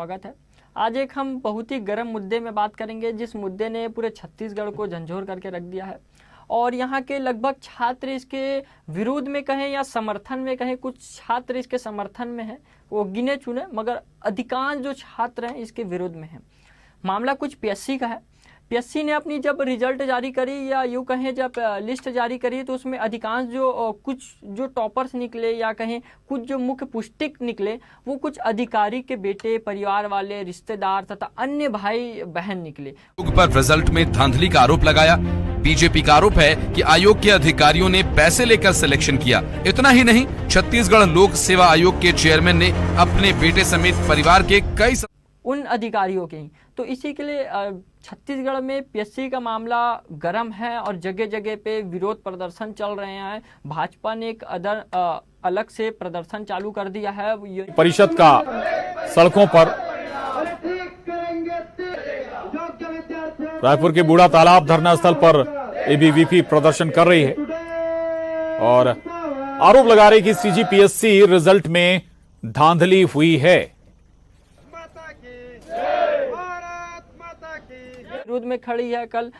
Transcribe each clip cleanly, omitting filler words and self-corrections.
स्वागत है। आज एक हम बहुत ही गर्म मुद्दे में बात करेंगे, जिस मुद्दे ने पूरे छत्तीसगढ़ को झंझोर करके रख दिया है और यहाँ के लगभग छात्र इसके विरोध में कहें या समर्थन में कहें। कुछ छात्र इसके समर्थन में हैं, वो गिने चुने, मगर अधिकांश जो छात्र हैं इसके विरोध में हैं। मामला कुछ पीएससी का है। पीएससी ने अपनी जब रिजल्ट जारी करी या यूँ कहें जब लिस्ट जारी करी, तो उसमें अधिकांश कुछ जो टॉपर्स निकले या कहें कुछ जो मुख्य पुष्टिक निकले, वो कुछ अधिकारी के बेटे, परिवार वाले, रिश्तेदार तथा अन्य भाई बहन निकले। पर रिजल्ट में धांधली का आरोप लगाया। बीजेपी का आरोप है कि आयोग के अधिकारियों ने पैसे लेकर सिलेक्शन किया। इतना ही नहीं, छत्तीसगढ़ लोक सेवा आयोग के चेयरमैन ने अपने बेटे समेत परिवार के कई उन अधिकारियों के ही। तो इसी के लिए छत्तीसगढ़ में पीएससी का मामला गर्म है और जगह जगह पे विरोध प्रदर्शन चल रहे हैं। भाजपा ने एक अलग से प्रदर्शन चालू कर दिया है। परिषद का सड़कों पर रायपुर के बूढ़ा तालाब धरना स्थल पर एबीवीपी प्रदर्शन कर रही है और आरोप लगा रही कि सीजीपीएससी रिजल्ट में धांधली हुई है। विरोध में खड़ी है। कल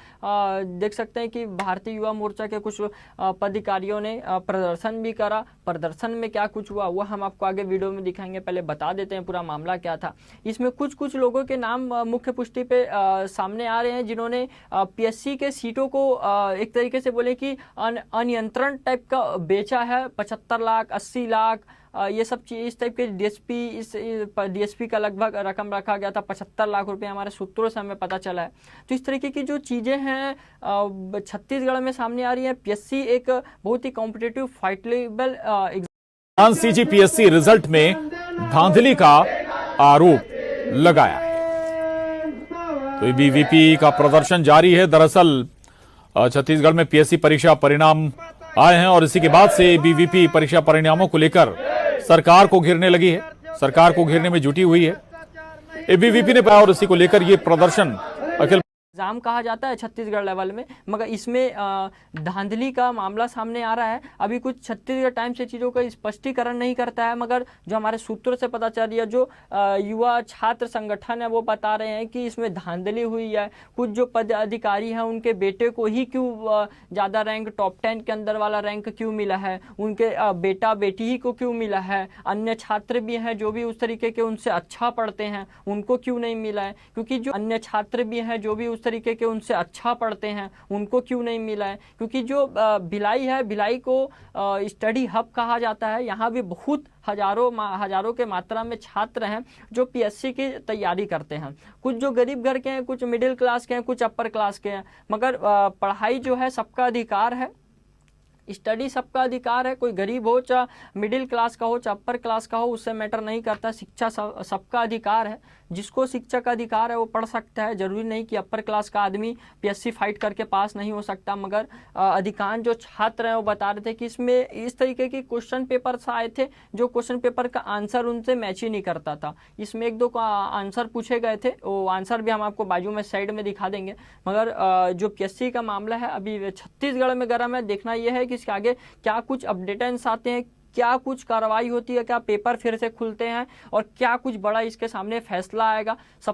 देख सकते हैं कि भारतीय युवा मोर्चा के कुछ पदाधिकारियों ने प्रदर्शन भी करा। प्रदर्शन में क्या कुछ हुआ वो हम आपको आगे वीडियो में दिखाएंगे। पहले बता देते हैं पूरा मामला क्या था। इसमें कुछ लोगों के नाम मुख्य पुष्टि पे सामने आ रहे हैं, जिन्होंने पीएससी के सीटों को एक तरीके से बोले कि अनियंत्रण टाइप का बेचा है। 75 लाख, 80 लाख, ये सब चीज इस टाइप के डीएसपी का लगभग रकम रखा गया था। 75 लाख रुपए हमारे सूत्रों से हमें पता चला है। तो इस तरीके की जो चीजें हैं छत्तीसगढ़ में सामने आ रही है। पीएससी एक बहुत ही कॉम्पिटिटिव फाइटेबल सीजीपीएससी रिजल्ट में धांधली का आरोप लगाया है। तो एबीवीपी का प्रदर्शन जारी है। दरअसल छत्तीसगढ़ में पीएससी परीक्षा परिणाम आए हैं और इसी के बाद से एबीवीपी परीक्षा परिणामों को लेकर सरकार को घेरने लगी है, सरकार को घेरने में जुटी हुई है एबीवीपी ने पाया और इसी को लेकर ये प्रदर्शन अखिल एग्जाम कहा जाता है छत्तीसगढ़ लेवल में, मगर इसमें धांधली का मामला सामने आ रहा है। अभी कुछ छत्तीसगढ़ टाइम्स से चीज़ों का स्पष्टीकरण नहीं करता है, मगर जो हमारे सूत्रों से पता चल रही है, जो युवा छात्र संगठन है वो बता रहे हैं कि इसमें धांधली हुई है। कुछ जो पद अधिकारी हैं उनके बेटे को ही क्यों ज़्यादा रैंक, टॉप 10 के अंदर वाला रैंक क्यों मिला है, उनके बेटा बेटी ही को क्यों मिला है। अन्य छात्र भी हैं जो भी उस तरीके के उनसे अच्छा पढ़ते हैं, उनको क्यों नहीं मिला है। क्योंकि जो अन्य छात्र भी हैं जो भी उस तरीके के उनसे अच्छा पढ़ते हैं, उनको क्यों नहीं मिला है। क्योंकि जो भिलाई है, भिलाई को स्टडी हब कहा जाता है। यहाँ भी बहुत हजारों के मात्रा में छात्र हैं जो पीएससी की तैयारी करते हैं। कुछ जो गरीब घर के हैं, कुछ मिडिल क्लास के हैं, कुछ अपर क्लास के हैं, मगर पढ़ाई जो है सबका अधिकार है, स्टडी सबका अधिकार है। कोई गरीब हो, चाहे मिडिल क्लास का हो, चाहे अपर क्लास का हो, उससे मैटर नहीं करता। शिक्षा सबका अधिकार है। जिसको शिक्षा का अधिकार है वो पढ़ सकता है। जरूरी नहीं कि अपर क्लास का आदमी पीएससी फाइट करके पास नहीं हो सकता। मगर अधिकांश जो छात्र हैं वो बता रहे थे कि इसमें इस तरीके की क्वेश्चन पेपर आए थे जो क्वेश्चन पेपर का आंसर उनसे मैच ही नहीं करता था। इसमें 1-2 आंसर पूछे गए थे, वो आंसर भी हम आपको बाजू में साइड में दिखा देंगे। मगर जो पीएससी का मामला है अभी छत्तीसगढ़ में गर्म है। देखना यह है कि इसके आगे क्या कुछ अपडेट्स आते हैं, क्या कुछ कार्रवाई होती है, क्या पेपर फिर से खुलते हैं और क्या कुछ बड़ा इसके सामने फैसला आएगा। सब